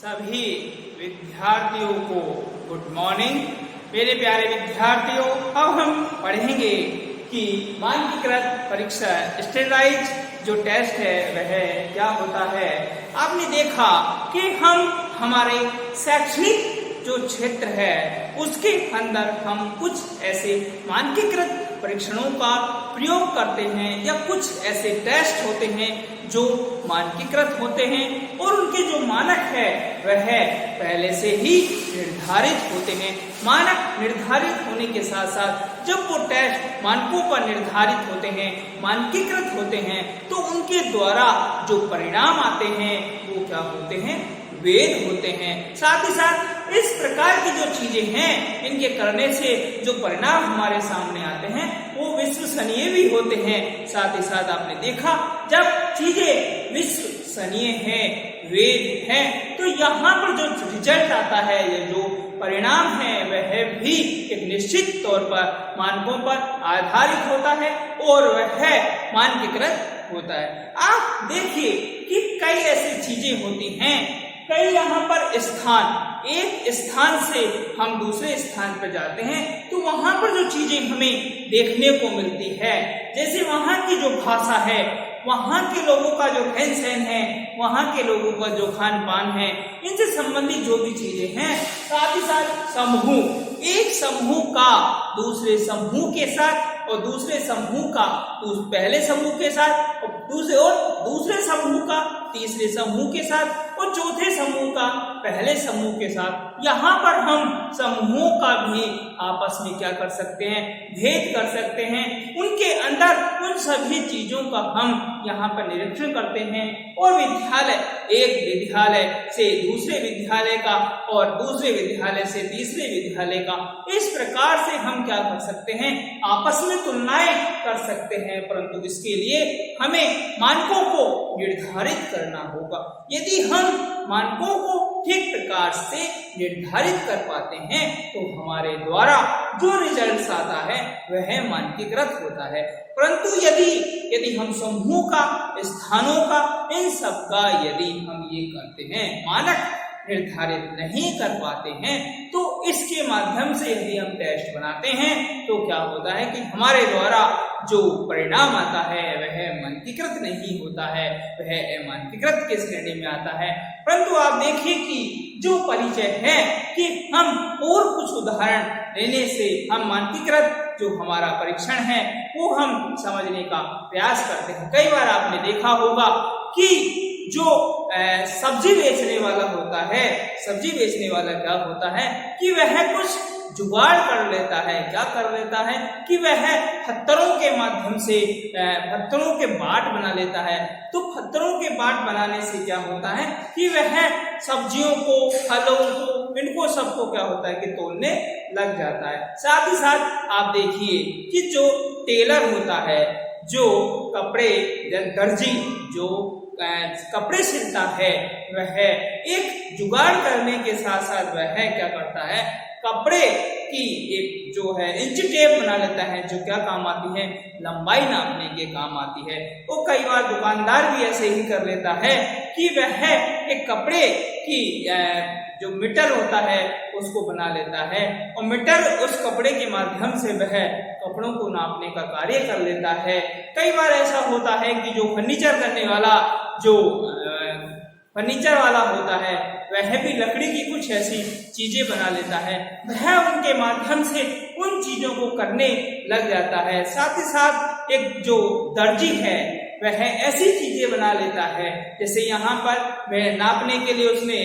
सभी विद्यार्थियों को गुड मॉर्निंग। मेरे प्यारे विद्यार्थियों, अब हम पढ़ेंगे कि मानकीकृत परीक्षा स्टैंडर्डाइज जो टेस्ट है वह क्या होता है। आपने देखा कि हम हमारे शैक्षणिक जो क्षेत्र है उसके अंदर हम कुछ ऐसे मानकीकृत परीक्षणों का प्रयोग करते हैं या कुछ ऐसे टेस्ट होते हैं जो मानकीकृत होते हैं और उनके जो मानक है वह पहले से ही निर्धारित होते हैं। मानक निर्धारित होने के साथ साथ जब वो टेस्ट मानकों पर निर्धारित होते हैं, मानकीकृत होते हैं, तो उनके द्वारा जो परिणाम आते हैं वो क्या होते हैं, वेद होते हैं। साथ ही साथ इस प्रकार की जो चीजें हैं इनके करने से जो परिणाम हमारे सामने आते हैं वो विश्वसनीय भी होते हैं। साथ ही साथ आपने देखा जब चीजें विश्वसनीय हैं, वेद हैं, तो यहाँ पर जो रिजल्ट आता है या जो परिणाम है वह भी एक निश्चित तौर पर मानकों पर आधारित होता है और वह मानकीकृत होता है। आप देखिए कि कई ऐसी चीजें होती हैं, कई यहाँ पर स्थान, एक स्थान से हम दूसरे स्थान पर जाते हैं तो वहां पर जो चीजें हमें देखने को मिलती है, जैसे वहां की जो भाषा है, वहां के लोगों का जो रहन सहन है, वहां के लोगों का जो खान पान है, इनसे संबंधित जो भी चीजें हैं, साथ ही साथ समूह, एक समूह का दूसरे समूह के साथ और दूसरे समूह का पहले समूह के साथ और दूसरे समूह का तीसरे समूह के साथ और चौथे समूह का पहले समूह के साथ, यहाँ पर हम समूहों का भी आपस में क्या कर सकते हैं, भेद कर सकते हैं। उनके अंदर उन सभी चीजों का हम यहाँ पर निरीक्षण करते हैं और विद्यालय, एक विद्यालय से दूसरे विद्यालय का और दूसरे विद्यालय से तीसरे विद्यालय का, इस प्रकार से हम क्या कर सकते हैं, आपस में तुलनाएं कर सकते हैं। परंतु इसके लिए हमें मानकों को निर्धारित करना होगा। यदि हम मानकों को ठीक प्रकार से निर्धारित कर पाते हैं तो हमारे द्वारा जो रिजल्ट आता है वह मानकीकृत होता है। परंतु यदि हम समूह का, स्थानों का, इन सब का यदि हम ये करते हैं, मानक निर्धारित नहीं कर पाते हैं, तो इसके माध्यम से यदि हम टेस्ट बनाते हैं तो क्या होता है कि हमारे द्वारा जो परिणाम आता है वह मानकीकृत नहीं होता है, वह अमानकीकृत के श्रेणी में आता है। परंतु आप देखिए कि जो परिचय है कि हम और कुछ उदाहरण लेने से हम मानकीकृत जो हमारा परीक्षण है वो हम समझने का प्रयास करते हैं। कई बार आपने देखा होगा कि जो सब्जी बेचने वाला होता है, सब्जी बेचने वाला क्या होता है कि वह कुछ जुगाड़ कर लेता है। क्या कर लेता है कि वह पत्थरों के माध्यम से पत्थरों के बाट बना लेता है। तो पत्थरों के बाट बनाने से क्या होता है कि वह सब्जियों को, फलों को, इनको सबको क्या होता है कि तोलने लग जाता है। साथ ही साथ आप देखिए कि जो टेलर होता है, जो कपड़े, दर्जी जो कपड़े सिलता है, वह एक जुगाड़ करने के साथ साथ वह क्या करता है, कपड़े की एक जो है इंच टेप बना लेता है, जो क्या काम आती है, लंबाई नापने के काम आती है। वो कई बार दुकानदार भी ऐसे ही कर लेता है कि वह एक कपड़े की जो मीटर होता है उसको बना लेता है और मीटर उस कपड़े के माध्यम से वह कपड़ों को नापने का कार्य कर लेता है। कई बार ऐसा होता है कि जो फर्नीचर करने वाला, जो फर्नीचर वाला होता है, वह भी लकड़ी की कुछ ऐसी चीजें बना लेता है, वह उनके माध्यम से उन चीजों को करने लग जाता है। साथ ही साथ एक जो दर्जी है वह ऐसी चीजें बना लेता है, जैसे यहाँ पर वह नापने के लिए उसने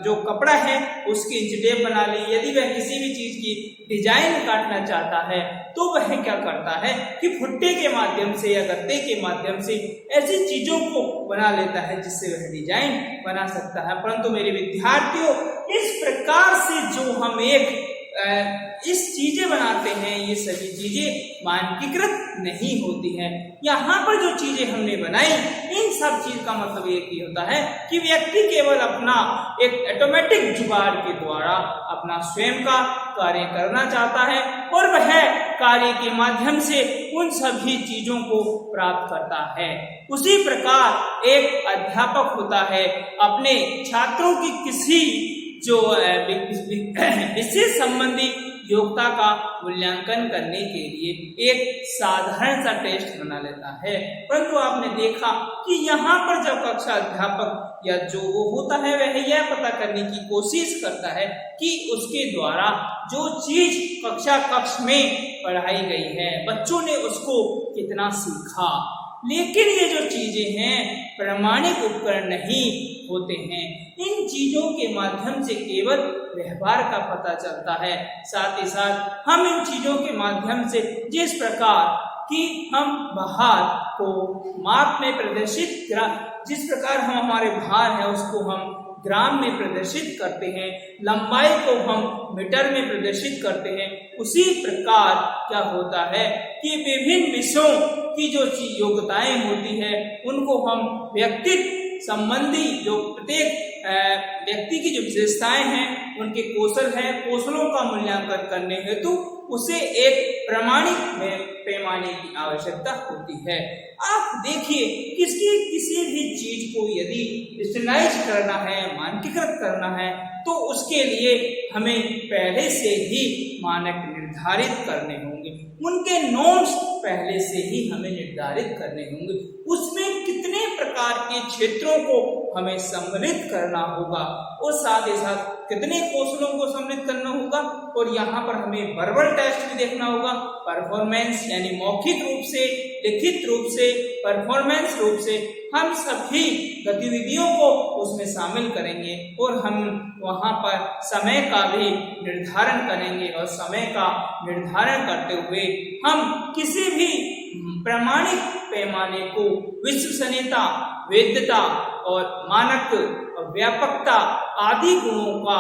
जो कपड़ा है उसकी इंच टेप बना ली। यदि वह किसी भी चीज की डिजाइन काटना चाहता है तो वह क्या करता है कि फुट्टे के माध्यम से या गत्ते के माध्यम से ऐसी चीजों को बना लेता है जिससे वह डिजाइन बना सकता है। परंतु मेरे विद्यार्थियों, इस प्रकार से जो हम इस चीजें बनाते हैं, ये सभी चीजें मानकीकृत नहीं होती हैं। यहाँ पर जो चीजें हमने बनाई, इन सब चीज का मतलब एक ही होता है कि व्यक्ति केवल अपना एक ऑटोमेटिक जुगाड़ के द्वारा अपना स्वयं का कार्य करना चाहता है और वह कार्य के माध्यम से उन सभी चीजों को प्राप्त करता है। उसी प्रकार एक अध्यापक होता है अपने छात्रों की किसी जो विशेष संबंधी योग्यता का मूल्यांकन करने के लिए एक साधारण सा टेस्ट बना लेता है। परंतु आपने देखा कि यहाँ पर जब कक्षा अध्यापक या जो वो होता है वह यह पता करने की कोशिश करता है कि उसके द्वारा जो चीज कक्ष में पढ़ाई गई है बच्चों ने उसको कितना सीखा। लेकिन ये जो चीजें हैं प्रामाणिक उपकरण नहीं होते हैं। इन चीजों के माध्यम से केवल व्यवहार का पता चलता है। साथ ही साथ हम इन चीजों के माध्यम से जिस प्रकार कि हम भार को माप में प्रदर्शित जिस प्रकार हम हमारे भार है उसको हम ग्राम में प्रदर्शित करते हैं, लंबाई को हम मीटर में प्रदर्शित करते हैं, उसी प्रकार क्या होता है कि विभिन्न विषयों की जो योग्यताएं होती है उनको हम व्यक्तित्व संबंधी जो प्रत्येक व्यक्ति की जो विशेषताएं हैं उनके कौशलों का मूल्यांकन करने हेतु उसे एक प्रामाणिक पैमाने की आवश्यकता होती है। आप देखिए किसी भी चीज को यदि स्टैंडर्डाइज करना है, मानकीकृत करना है तो उसके लिए हमें पहले से ही मानक निर्धारित करने होंगे, उनके नॉर्म्स पहले से ही हमें निर्धारित करने होंगे। उसमें कितने प्रकार के क्षेत्रों को हमें सम्मिलित करना होगा और साथ ही साथ कितने कौशलों को सम्मिलित करना होगा। और यहाँ पर हमें वर्बल टेस्ट भी देखना होगा, परफॉर्मेंस यानी मौखिक रूप से, लिखित रूप से, परफॉर्मेंस रूप से हम सभी गतिविधियों को उसमें शामिल करेंगे और हम वहाँ पर समय का भी निर्धारण करेंगे और समय का निर्धारण करते हुए हम किसी भी प्रामाणिक पैमाने को विश्वसनीयता, वैधता और मानक और व्यापकता आदि गुणों का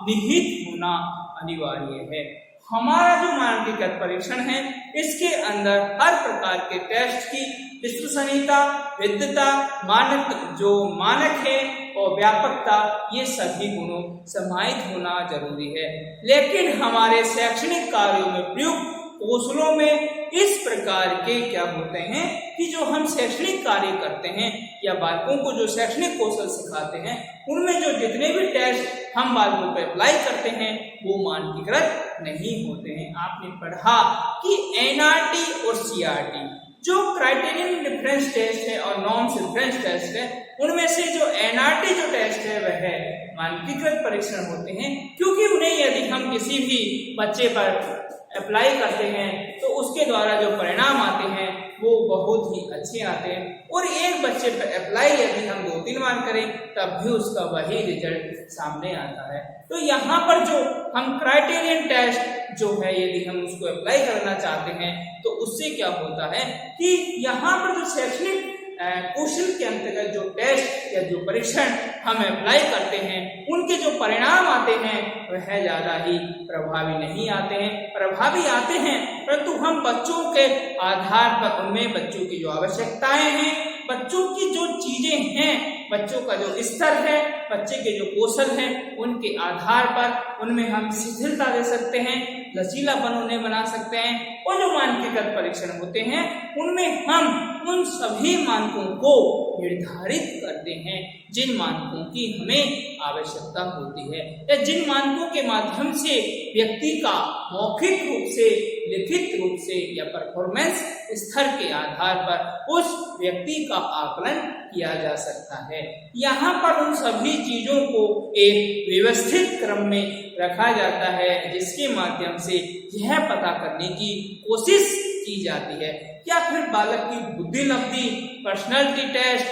निहित होना अनिवार्य है। हमारा जो मानकीकृत परीक्षण है इसके अंदर हर प्रकार के टेस्ट की विश्वसनीयता, वैधता, मानक है और व्यापकता ये सभी गुणों समाहित होना जरूरी है। लेकिन हमारे शैक्षणिक कार्यों में प्रयुक्त कौशलों में इस प्रकार के क्या होते हैं कि जो हम शैक्षणिक कार्य करते हैं या बालकों को जो शैक्षणिक कौशल सिखाते हैं उनमें जो जितने भी टेस्ट हम बालकों पर अप्लाई करते हैं वो मानकीकृत नहीं होते हैं। आपने पढ़ा कि एनआरटी और सीआरटी जो क्राइटेरियन डिफरेंस टेस्ट है और नॉर्म्स डिफरेंस टेस्ट है उनमें से जो एनआरटी जो टेस्ट है वह मानकीकृत परीक्षण होते हैं, क्योंकि उन्हें यदि हम किसी भी बच्चे पर अप्लाई करते हैं तो उसके द्वारा जो परिणाम आते हैं वो बहुत ही अच्छे आते हैं और एक बच्चे पर अप्लाई यदि हम 2-3 बार करें तब भी उसका वही रिजल्ट सामने आता है। तो यहाँ पर जो हम क्राइटेरियन टेस्ट जो है यदि हम उसको अप्लाई करना चाहते हैं तो उससे क्या होता है कि यहाँ पर जो शैक्षणिक कौशल के अंतर्गत जो टेस्ट या जो परीक्षण हम अप्लाई करते हैं उनके जो परिणाम आते हैं वह ज्यादा ही प्रभावी नहीं आते हैं। प्रभावी आते हैं परंतु हम बच्चों के आधार पर उनमें बच्चों की जो आवश्यकताएं हैं, बच्चों की जो चीजें हैं, बच्चों का जो स्तर है, बच्चे के जो कौशल हैं उनके आधार पर उनमें हम शिथिलता दे सकते हैं, लचीलापन उन्हें बना सकते हैं। और जो मानकीकृत परीक्षण होते हैं उनमें हम उन सभी मानकों को निर्धारित करते हैं जिन मानकों की हमें आवश्यकता होती है या जिन मानकों के माध्यम से व्यक्ति का मौखिक रूप से, लिखित रूप से या परफॉर्मेंस स्तर के आधार पर उस व्यक्ति का आकलन किया जा सकता है। यहाँ पर उन सभी चीजों को एक व्यवस्थित क्रम में रखा जाता है जिसके माध्यम से यह पता करने की कोशिश की जाती है क्या फिर बालक की बुद्धि लब्धि, पर्सनालिटी टेस्ट,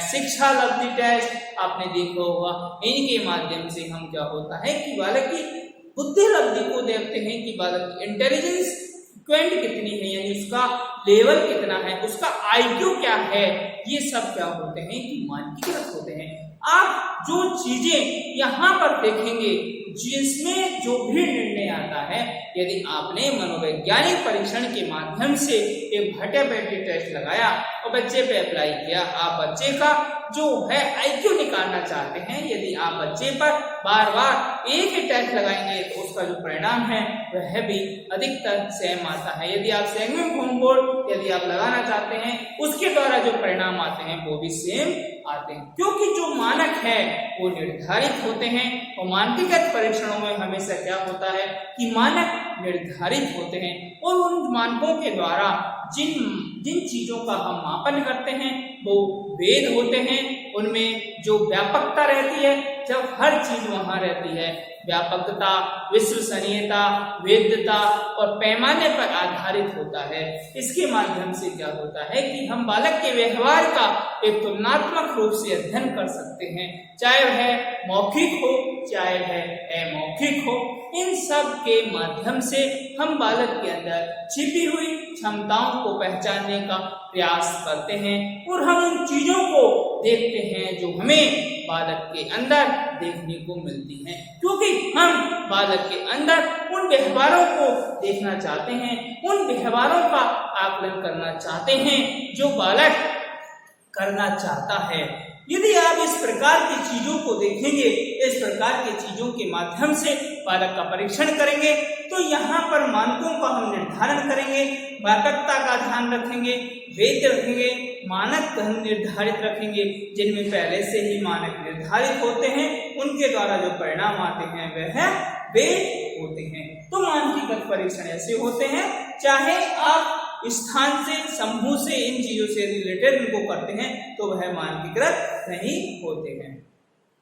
शिक्षा लब्धि टेस्ट आपने देखा होगा। इनके माध्यम से हम क्या होता है कि बालक की बुद्धि लब्धि को देखते हैं कि बालक की इंटेलिजेंस क्वेंट कितनी है यानी उसका लेवल कितना है, उसका आईक्यू क्या है, ये सब क्या होते हैं कि मानकीकृत होते हैं। आप जो चीजें यहाँ पर देखेंगे, जिसमें जो भी निर्णय आता है, यदि आपने मनोवैज्ञानिक परीक्षण के माध्यम से एक भट्टाबैठी टेस्ट लगाया और बच्चे पे अप्लाई किया, आप बच्चे का जो है IQ निकालना चाहते हैं, यदि आप बच्चे पर बार बार एक ही टेस्ट लगाएंगे तो उसका जो परिणाम है वह भी अधिकतर सेम आता है। यदि आप सैंगविन फॉर्म बोर्ड यदि आप लगाना चाहते हैं, उसके द्वारा जो परिणाम आते हैं वो भी सेम आते हैं, क्योंकि जो मानक है वो निर्धारित होते हैं। और मानकीकृत परीक्षणों में हमेशा क्या होता है कि मानक निर्धारित होते हैं और उन मानकों के द्वारा जिन चीजों का हम मापन करते हैं वो वेद होते हैं। उनमें जो व्यापकता रहती है, जब हर चीज वहां रहती है, व्यापकता, विश्वसनीयता, वेद्यता और पैमाने पर आधारित होता है। इसके माध्यम से क्या होता है कि हम बालक के व्यवहार का एक तुलनात्मक रूप से अध्ययन कर सकते हैं, चाहे वह मौखिक हो चाहे वह अमौखिक हो। इन सब के माध्यम से हम बालक के अंदर छिपी हुई क्षमताओं को पहचानने का प्रयास करते हैं और हम उन चीजों को देखते हैं जो हमें बालक के अंदर देखने को मिलती हैं, क्योंकि हम बालक के अंदर उन व्यवहारों को देखना चाहते हैं, उन व्यवहारों का आकलन करना चाहते हैं जो बालक करना चाहता है। यदि आप इस प्रकार की चीजों को देखेंगे, इस प्रकार की चीजों के माध्यम से बालक का परीक्षण करेंगे, तो यहाँ पर मानकों का हम निर्धारण करेंगे, व्यापकता का ध्यान रखेंगे, वेद रखेंगे, मानक हम निर्धारित रखेंगे, जिनमें पहले से ही मानक निर्धारित होते हैं, उनके द्वारा जो परिणाम आते हैं वह वेद होते हैं। तो मानकीकृत परीक्षण ऐसे होते हैं, चाहे आप स्थान से, समूह से, इन चीजों से रिलेटेड उनको करते हैं तो वह मानकीकृत नहीं होते हैं।